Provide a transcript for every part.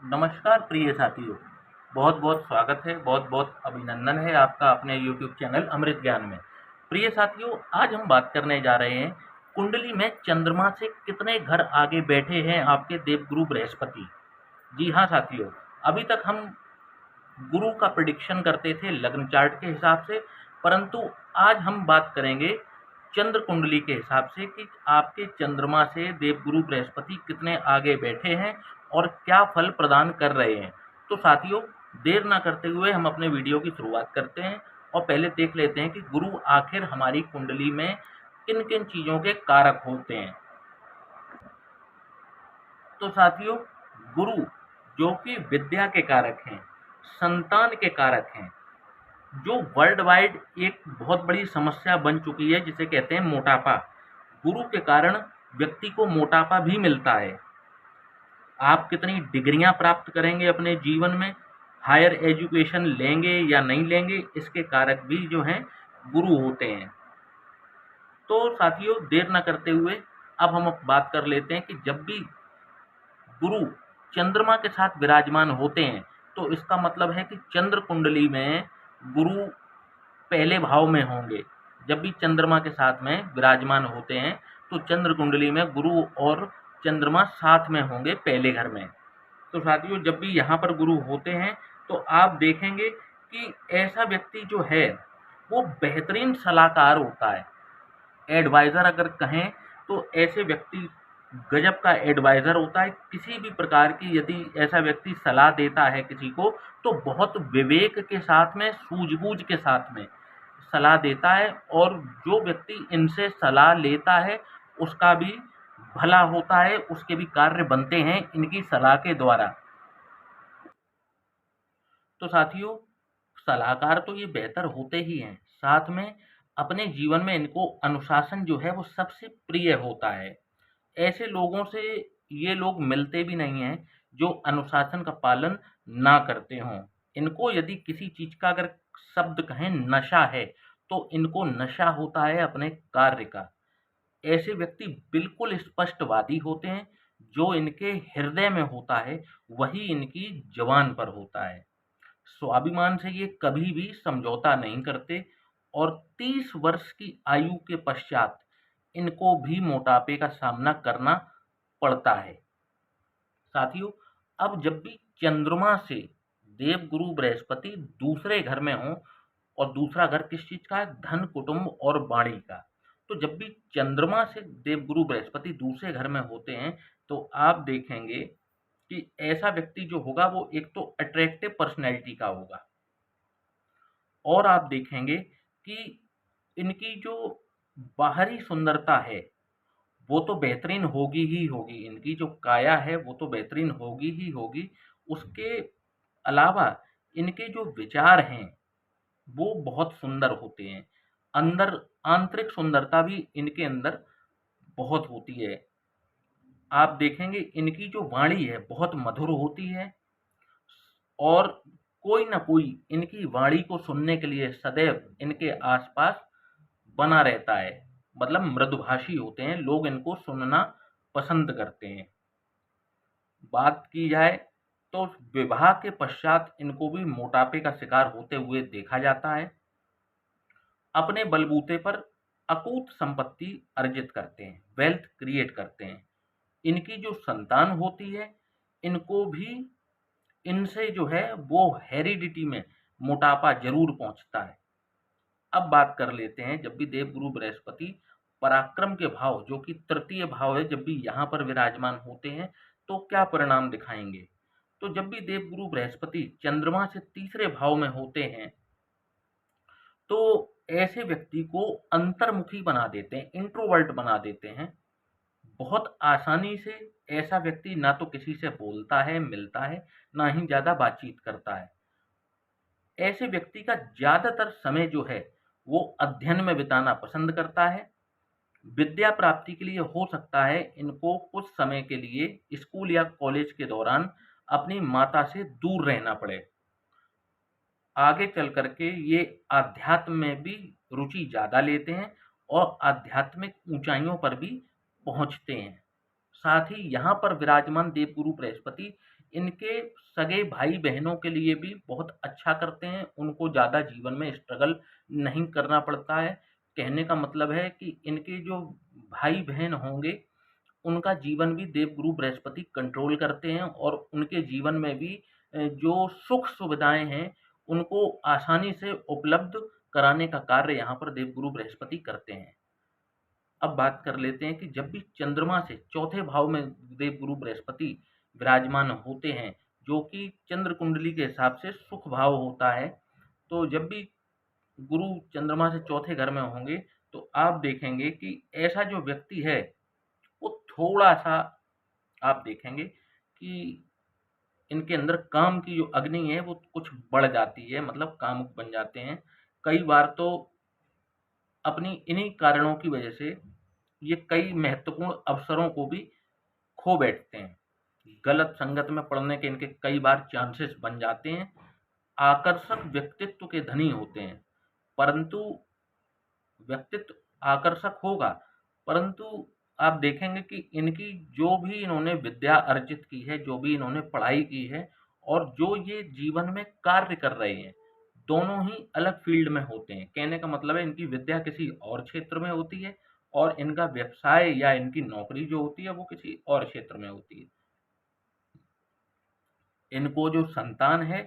नमस्कार प्रिय साथियों, बहुत बहुत स्वागत है, बहुत बहुत अभिनंदन है आपका अपने YouTube चैनल अमृत ज्ञान में। प्रिय साथियों, आज हम बात करने जा रहे हैं कुंडली में चंद्रमा से कितने घर आगे बैठे हैं आपके देवगुरु बृहस्पति। जी हाँ साथियों, अभी तक हम गुरु का प्रिडिक्शन करते थे लग्न चार्ट के हिसाब से, परंतु आज हम बात करेंगे चंद्र कुंडली के हिसाब से कि आपके चंद्रमा से देवगुरु बृहस्पति कितने आगे बैठे हैं और क्या फल प्रदान कर रहे हैं। तो साथियों, देर ना करते हुए हम अपने वीडियो की शुरुआत करते हैं और पहले देख लेते हैं कि गुरु आखिर हमारी कुंडली में किन किन चीज़ों के कारक होते हैं। तो साथियों, गुरु जो कि विद्या के कारक हैं, संतान के कारक हैं, जो वर्ल्ड वाइड एक बहुत बड़ी समस्या बन चुकी है जिसे कहते हैं मोटापा। गुरु के कारण व्यक्ति को मोटापा भी मिलता है। आप कितनी डिग्रियां प्राप्त करेंगे अपने जीवन में, हायर एजुकेशन लेंगे या नहीं लेंगे, इसके कारक भी जो हैं गुरु होते हैं। तो साथियों, देर न करते हुए अब हम बात कर लेते हैं कि जब भी गुरु चंद्रमा के साथ विराजमान होते हैं तो इसका मतलब है कि चंद्र कुंडली में गुरु पहले भाव में होंगे। जब भी चंद्रमा के साथ में विराजमान होते हैं तो चंद्र कुंडली में गुरु और चंद्रमा साथ में होंगे पहले घर में। तो साथियों, जब भी यहाँ पर गुरु होते हैं तो आप देखेंगे कि ऐसा व्यक्ति जो है वो बेहतरीन सलाहकार होता है। एडवाइज़र अगर कहें तो ऐसे व्यक्ति गजब का एडवाइज़र होता है। किसी भी प्रकार की यदि ऐसा व्यक्ति सलाह देता है किसी को तो बहुत विवेक के साथ में, सूझबूझ के साथ में सलाह देता है, और जो व्यक्ति इनसे सलाह लेता है उसका भी भला होता है, उसके भी कार्य बनते हैं इनकी सलाह के द्वारा। तो साथियों, सलाहकार तो ये बेहतर होते ही हैं, साथ में अपने जीवन में इनको अनुशासन जो है वो सबसे प्रिय होता है। ऐसे लोगों से ये लोग मिलते भी नहीं हैं जो अनुशासन का पालन ना करते हों। इनको यदि किसी चीज़ का अगर शब्द कहें नशा है, तो इनको नशा होता है अपने कार्य का। ऐसे व्यक्ति बिल्कुल स्पष्टवादी होते हैं, जो इनके हृदय में होता है वही इनकी ज़ुबान पर होता है। स्वाभिमान से ये कभी भी समझौता नहीं करते, और 30 वर्ष की आयु के पश्चात इनको भी मोटापे का सामना करना पड़ता है। साथियों, अब जब भी चंद्रमा से देवगुरु बृहस्पति दूसरे घर में हो, और दूसरा घर किस चीज का है? धन, कुटुंब और वाणी का। तो जब भी चंद्रमा से देवगुरु बृहस्पति दूसरे घर में होते हैं तो आप देखेंगे कि ऐसा व्यक्ति जो होगा वो एक तो अट्रैक्टिव पर्सनैलिटी का होगा, और आप देखेंगे कि इनकी जो बाहरी सुंदरता है वो तो बेहतरीन होगी ही होगी, इनकी जो काया है वो तो बेहतरीन होगी ही होगी। उसके अलावा इनके जो विचार हैं वो बहुत सुंदर होते हैं। अंदर आंतरिक सुंदरता भी इनके अंदर बहुत होती है। आप देखेंगे इनकी जो वाणी है बहुत मधुर होती है, और कोई ना कोई इनकी वाणी को सुनने के लिए सदैव इनके आसपास बना रहता है। मतलब मृदुभाषी होते हैं, लोग इनको सुनना पसंद करते हैं। बात की जाए तो विवाह के पश्चात इनको भी मोटापे का शिकार होते हुए देखा जाता है। अपने बलबूते पर अकूत संपत्ति अर्जित करते हैं, वेल्थ क्रिएट करते हैं। इनकी जो संतान होती है, इनको भी इनसे जो है वो हेरिडिटी में मोटापा जरूर पहुंचता है। अब बात कर लेते हैं, जब भी देवगुरु बृहस्पति पराक्रम के भाव जो कि तृतीय भाव है, जब भी यहाँ पर विराजमान होते हैं तो क्या परिणाम दिखाएंगे। तो जब भी देवगुरु बृहस्पति चंद्रमा से तीसरे भाव में होते हैं तो ऐसे व्यक्ति को अंतर्मुखी बना देते हैं, इंट्रोवर्ट बना देते हैं। बहुत आसानी से ऐसा व्यक्ति ना तो किसी से बोलता है, मिलता है, ना ही ज़्यादा बातचीत करता है। ऐसे व्यक्ति का ज़्यादातर समय जो है वो अध्ययन में बिताना पसंद करता है। विद्या प्राप्ति के लिए हो सकता है इनको कुछ समय के लिए स्कूल या कॉलेज के दौरान अपनी माता से दूर रहना पड़े। आगे चल करके ये आध्यात्म में भी रुचि ज़्यादा लेते हैं और आध्यात्मिक ऊंचाइयों पर भी पहुंचते हैं। साथ ही यहाँ पर विराजमान देवगुरु बृहस्पति इनके सगे भाई बहनों के लिए भी बहुत अच्छा करते हैं, उनको ज़्यादा जीवन में स्ट्रगल नहीं करना पड़ता है। कहने का मतलब है कि इनके जो भाई बहन होंगे, उनका जीवन भी देवगुरु बृहस्पति कंट्रोल करते हैं और उनके जीवन में भी जो सुख सुविधाएं हैं, उनको आसानी से उपलब्ध कराने का कार्य यहाँ पर देवगुरु बृहस्पति करते हैं। अब बात कर लेते हैं कि जब भी चंद्रमा से चौथे भाव में देवगुरु बृहस्पति विराजमान होते हैं, जो कि चंद्र कुंडली के हिसाब से सुख भाव होता है, तो जब भी गुरु चंद्रमा से चौथे घर में होंगे, तो आप देखेंगे कि ऐसा जो व्यक्ति है, वो थोड़ा-सा आप देखेंगे कि इनके अंदर काम की जो अग्नि है, वो कुछ बढ़ जाती है, मतलब कामुक बन जाते हैं। कई बार तो अपनी इन्हीं कारणों की वजह से ये कई महत्वपूर्ण अवसरों को भी खो बैठते हैं। गलत संगत में पड़ने के इनके कई बार चांसेस बन जाते हैं। आकर्षक व्यक्तित्व के धनी होते हैं, परंतु व्यक्तित्व आकर्षक होगा, परंतु आप देखेंगे कि इनकी जो भी इन्होंने विद्या अर्जित की है, जो भी इन्होंने पढ़ाई की है और जो ये जीवन में कार्य कर रहे हैं, दोनों ही अलग फील्ड में होते हैं। कहने का मतलब है इनकी विद्या किसी और क्षेत्र में होती है और इनका व्यवसाय या इनकी नौकरी जो होती है वो किसी और क्षेत्र में होती है। इनको जो संतान है,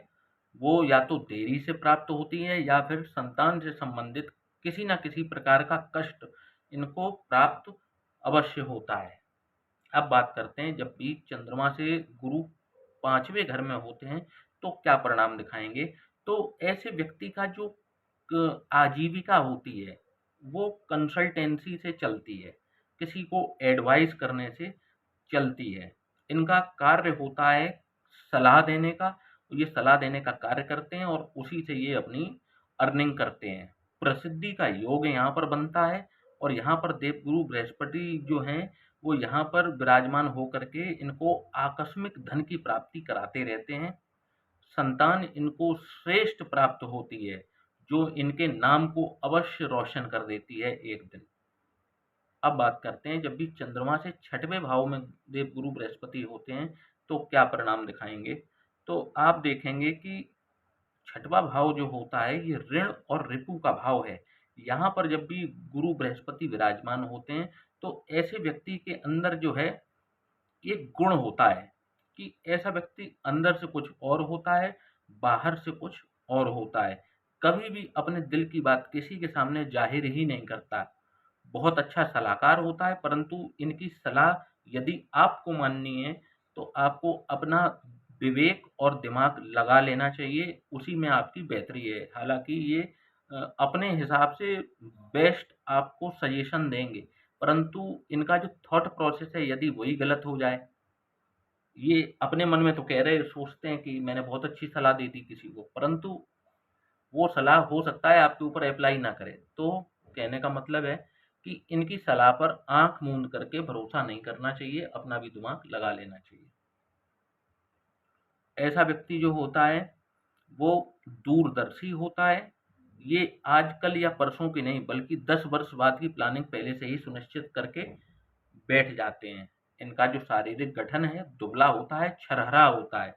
वो या तो देरी से प्राप्त होती है या फिर संतान से संबंधित किसी न किसी प्रकार का कष्ट इनको प्राप्त अवश्य होता है। अब बात करते हैं जब भी चंद्रमा से गुरु 5वें घर में होते हैं, तो क्या परिणाम दिखाएँगे? तो ऐसे व्यक्ति का जो आजीविका होती है, वो कंसल्टेंसी से चलती है, किसी को एडवाइस करने से चलती है। इनका कार्य होता है सलाह देने का, तो ये सलाह देने का कार्य करते हैं और उसी से ये अपनी अर्निंग करते हैं। प्रसिद्धि का योग यहाँ पर बनता है और यहाँ पर देवगुरु बृहस्पति जो हैं, वो यहाँ पर विराजमान होकर के इनको आकस्मिक धन की प्राप्ति कराते रहते हैं। संतान इनको श्रेष्ठ प्राप्त होती है, जो इनके नाम को अवश्य रोशन कर देती है एक दिन। अब बात करते हैं जब भी चंद्रमा से छठवें भाव में देवगुरु बृहस्पति होते हैं, तो क्या परिणाम दिखाएँगे? तो आप देखेंगे कि छठवां भाव जो होता है ये ऋण और रिपु का भाव है। यहाँ पर जब भी गुरु बृहस्पति विराजमान होते हैं, तो ऐसे व्यक्ति के अंदर जो है एक गुण होता है कि ऐसा व्यक्ति अंदर से कुछ और होता है, बाहर से कुछ और होता है। कभी भी अपने दिल की बात किसी के सामने ज़ाहिर ही नहीं करता। बहुत अच्छा सलाहकार होता है, परंतु इनकी सलाह यदि आपको माननी है, तो आपको अपना विवेक और दिमाग लगा लेना चाहिए, उसी में आपकी बेहतरी है। हालाँकि ये अपने हिसाब से बेस्ट आपको सजेशन देंगे, परंतु इनका जो थॉट प्रोसेस है यदि वही गलत हो जाए, ये अपने मन में तो कह रहे सोचते हैं कि मैंने बहुत अच्छी सलाह दे दी किसी को, परंतु वो सलाह हो सकता है आपके ऊपर अप्लाई ना करे। तो कहने का मतलब है कि इनकी सलाह पर आँख मूंद करके भरोसा नहीं करना चाहिए, अपना भी दिमाग लगा लेना चाहिए। ऐसा व्यक्ति जो होता है, वो दूरदर्शी होता है। ये आजकल या परसों की नहीं बल्कि 10 वर्ष बाद की प्लानिंग पहले से ही सुनिश्चित करके बैठ जाते हैं। इनका जो शारीरिक गठन है, दुबला होता है, छरहरा होता है।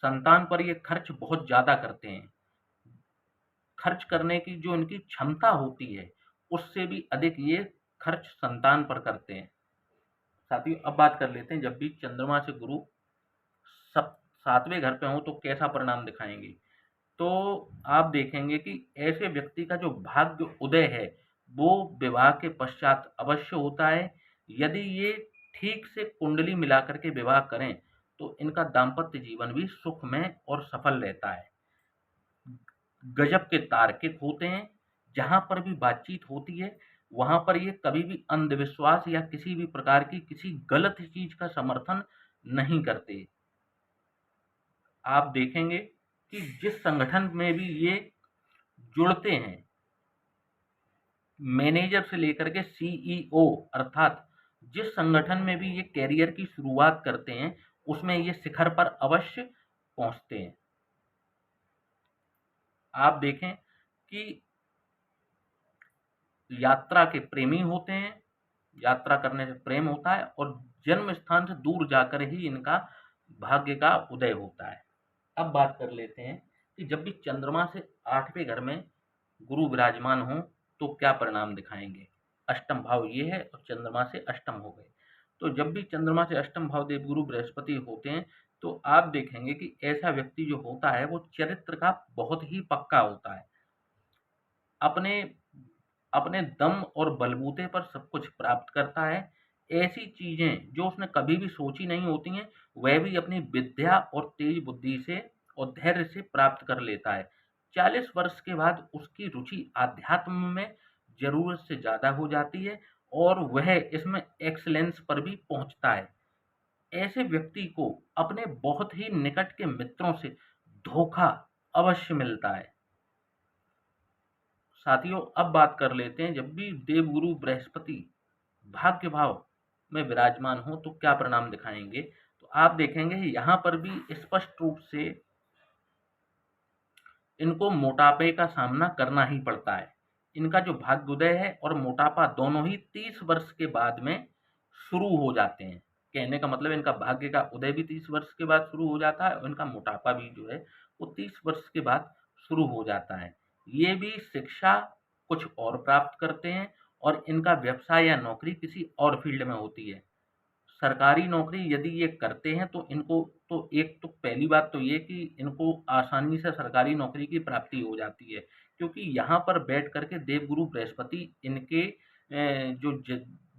संतान पर ये खर्च बहुत ज़्यादा करते हैं। खर्च करने की जो इनकी क्षमता होती है, उससे भी अधिक ये खर्च संतान पर करते हैं। साथियों अब बात कर लेते हैं जब भी चंद्रमा से गुरु सप 7वें घर पे हों तो कैसा परिणाम दिखाएँगे? तो आप देखेंगे कि ऐसे व्यक्ति का जो भाग्य उदय है, वो विवाह के पश्चात अवश्य होता है। यदि ये ठीक से कुंडली मिलाकर के विवाह करें, तो इनका दाम्पत्य जीवन भी सुखमय और सफल रहता है। गजब के तार्किक होते हैं, जहाँ पर भी बातचीत होती है, वहाँ पर ये कभी भी अंधविश्वास या किसी भी प्रकार की किसी गलत चीज़ का समर्थन नहीं करते। आप देखेंगे कि जिस संगठन में भी ये जुड़ते हैं, मैनेजर से लेकर के सीईओ अर्थात जिस संगठन में भी ये करियर की शुरुआत करते हैं, उसमें ये शिखर पर अवश्य पहुँचते हैं। आप देखें कि यात्रा के प्रेमी होते हैं, यात्रा करने से प्रेम होता है और जन्म स्थान से दूर जाकर ही इनका भाग्य का उदय होता है। अब बात कर लेते हैं कि जब भी चंद्रमा से 8वें घर में गुरु विराजमान हो तो क्या परिणाम दिखाएंगे। अष्टम भाव ये है और चंद्रमा से अष्टम हो गए। तो जब भी चंद्रमा से अष्टम भाव देवगुरु बृहस्पति होते हैं तो आप देखेंगे कि ऐसा व्यक्ति जो होता है वो चरित्र का बहुत ही पक्का होता है। अपने अपने दम और बलबूते पर सब कुछ प्राप्त करता है। ऐसी चीजें जो उसने कभी भी सोची नहीं होती हैं वह भी अपनी विद्या और तेज बुद्धि से और धैर्य से प्राप्त कर लेता है। 40 वर्ष के बाद उसकी रुचि आध्यात्म में जरूरत से ज्यादा हो जाती है और वह इसमें एक्सीलेंस पर भी पहुंचता है। ऐसे व्यक्ति को अपने बहुत ही निकट के मित्रों से धोखा अवश्य मिलता है। साथियों, अब बात कर लेते हैं जब भी देवगुरु बृहस्पति भाग्य भाव में विराजमान हो तो क्या परिणाम दिखाएंगे। तो आप देखेंगे यहाँ पर भी स्पष्ट रूप से इनको मोटापे का सामना करना ही पड़ता है। इनका जो भाग्योदय है और मोटापा दोनों ही 30 वर्ष के बाद में शुरू हो जाते हैं। कहने का मतलब इनका भाग्य का उदय भी 30 वर्ष के बाद शुरू हो जाता है और इनका मोटापा भी जो है वो 30 वर्ष के बाद शुरू हो जाता है। ये भी शिक्षा कुछ और प्राप्त करते हैं और इनका व्यवसाय या नौकरी किसी और फील्ड में होती है। सरकारी नौकरी यदि ये करते हैं तो इनको तो एक तो पहली बात तो ये कि इनको आसानी से सरकारी नौकरी की प्राप्ति हो जाती है, क्योंकि यहाँ पर बैठ करके देवगुरु बृहस्पति इनके जो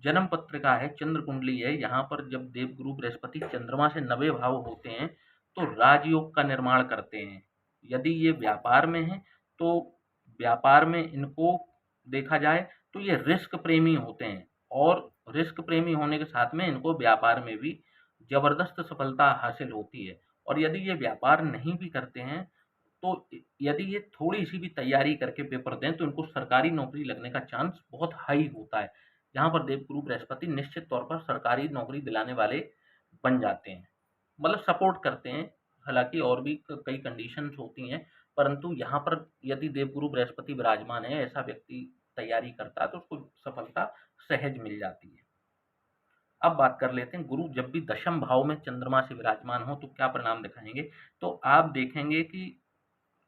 जन्म पत्रिका है, चंद्र कुंडली है, यहाँ पर जब देवगुरु बृहस्पति चंद्रमा से 90 भाव होते हैं तो राजयोग का निर्माण करते हैं। यदि ये व्यापार में है तो व्यापार में इनको देखा जाए तो ये रिस्क प्रेमी होते हैं और रिस्क प्रेमी होने के साथ में इनको व्यापार में भी जबरदस्त सफलता हासिल होती है। और यदि ये व्यापार नहीं भी करते हैं तो यदि ये थोड़ी सी भी तैयारी करके पेपर दें तो इनको सरकारी नौकरी लगने का चांस बहुत हाई होता है। जहाँ पर देवगुरु बृहस्पति निश्चित तौर पर सरकारी नौकरी दिलाने वाले बन जाते हैं, मतलब सपोर्ट करते हैं। हालांकि और भी कई कंडीशंस होती हैं, परंतु यहाँ पर यदि देवगुरु बृहस्पति विराजमान है, ऐसा व्यक्ति तैयारी करता है तो उसको सफलता सहज मिल जाती है। अब बात कर लेते हैं गुरु जब भी दशम भाव में चंद्रमा से विराजमान हो तो क्या परिणाम दिखाएंगे। तो आप देखेंगे कि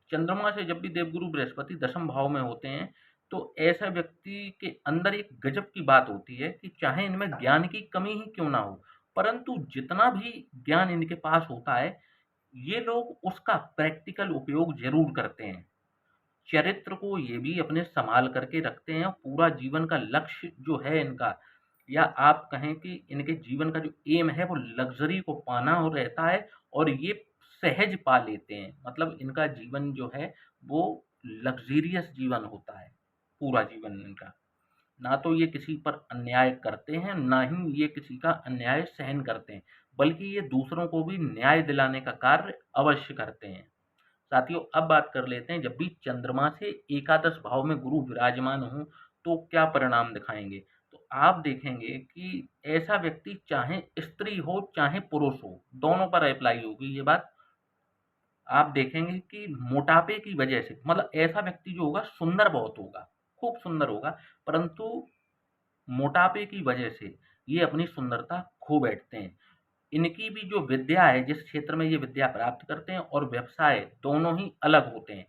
चंद्रमा से जब भी देवगुरु बृहस्पति दशम भाव में होते हैं तो ऐसा व्यक्ति के अंदर एक गजब की बात होती है कि चाहे इनमें ज्ञान की कमी ही क्यों ना हो, परंतु जितना भी ज्ञान इनके पास होता है ये लोग उसका प्रैक्टिकल उपयोग जरूर करते हैं। चरित्र को ये भी अपने संभाल करके रखते हैं और पूरा जीवन का लक्ष्य जो है इनका, या आप कहें कि इनके जीवन का जो एम है वो लग्जरी को पाना हो रहता है और ये सहज पा लेते हैं। मतलब इनका जीवन जो है वो लग्जरियस जीवन होता है, पूरा जीवन इनका। ना तो ये किसी पर अन्याय करते हैं, ना ही ये किसी का अन्याय सहन करते हैं, बल्कि ये दूसरों को भी न्याय दिलाने का कार्य अवश्य करते हैं। साथियों, अब बात कर लेते हैं जब भी चंद्रमा से एकादश भाव में गुरु विराजमान हो तो क्या परिणाम दिखाएंगे। तो आप देखेंगे कि ऐसा व्यक्ति चाहे स्त्री हो चाहे पुरुष हो, दोनों पर अप्लाई होगी ये बात। आप देखेंगे कि मोटापे की वजह से, मतलब ऐसा व्यक्ति जो होगा सुंदर बहुत होगा, खूब सुंदर होगा, परंतु मोटापे की वजह से ये अपनी सुंदरता खो बैठते हैं। इनकी भी जो विद्या है, जिस क्षेत्र में ये विद्या प्राप्त करते हैं, और व्यवसाय दोनों ही अलग होते हैं।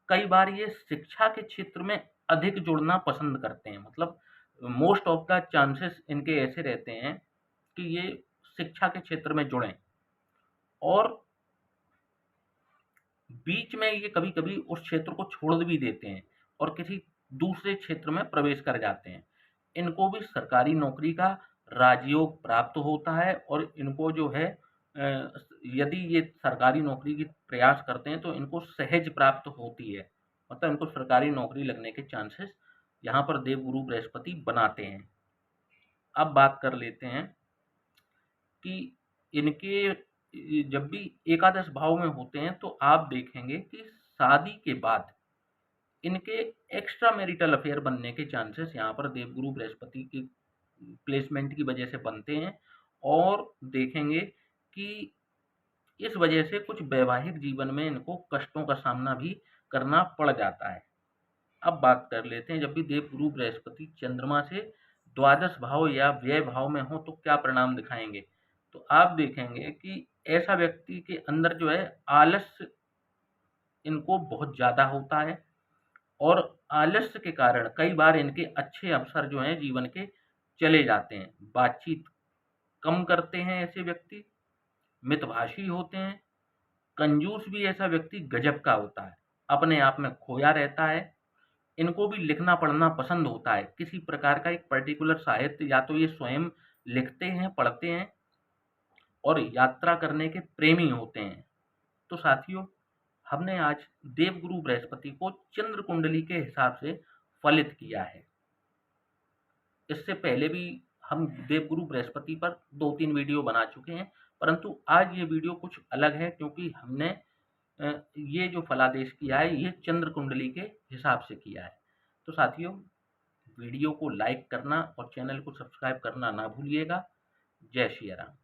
कई बार ये शिक्षा के क्षेत्र में अधिक जुड़ना पसंद करते हैं, मतलब मोस्ट ऑफ द चांसेस इनके ऐसे रहते हैं कि ये शिक्षा के क्षेत्र में जुड़ें और बीच में ये कभी-कभी उस क्षेत्र को छोड़ भी देते हैं और किसी दूसरे क्षेत्र में प्रवेश कर जाते हैं। इनको भी सरकारी नौकरी का राजयोग प्राप्त होता है और इनको जो है यदि ये सरकारी नौकरी की प्रयास करते हैं तो इनको सहज प्राप्त होती है। मतलब इनको सरकारी नौकरी लगने के चांसेस यहाँ पर देवगुरु बृहस्पति बनाते हैं। अब बात कर लेते हैं कि इनके जब भी एकादश भाव में होते हैं तो आप देखेंगे कि शादी के बाद इनके एक्स्ट्रा मैरिटल अफेयर बनने के चांसेस यहाँ पर देवगुरु बृहस्पति की प्लेसमेंट की वजह से बनते हैं और देखेंगे कि इस वजह से कुछ वैवाहिक जीवन में इनको कष्टों का सामना भी करना पड़ जाता है। अब बात कर लेते हैं जब भी देवगुरु बृहस्पति चंद्रमा से द्वादश भाव या व्यय भाव में हो तो क्या परिणाम दिखाएंगे। तो आप देखेंगे कि ऐसा व्यक्ति के अंदर जो है आलस्य इनको बहुत ज़्यादा होता है, और आलस्य के कारण कई बार इनके अच्छे अवसर जो हैं जीवन के चले जाते हैं। बातचीत कम करते हैं ऐसे व्यक्ति, मितभाषी होते हैं, कंजूस भी ऐसा व्यक्ति गजब का होता है, अपने आप में खोया रहता है। इनको भी लिखना पढ़ना पसंद होता है, किसी प्रकार का एक पर्टिकुलर साहित्य या तो ये स्वयं लिखते हैं, पढ़ते हैं, और यात्रा करने के प्रेमी होते हैं। तो साथियों, हमने आज देवगुरु बृहस्पति को चंद्र कुंडली के हिसाब से फलित किया है। इससे पहले भी हम देवगुरु बृहस्पति पर 2-3 वीडियो बना चुके हैं, परंतु आज ये वीडियो कुछ अलग है, क्योंकि हमने ये जो फलादेश किया है ये चंद्र कुंडली के हिसाब से किया है। तो साथियों, वीडियो को लाइक करना और चैनल को सब्सक्राइब करना ना भूलिएगा। जय श्री राम।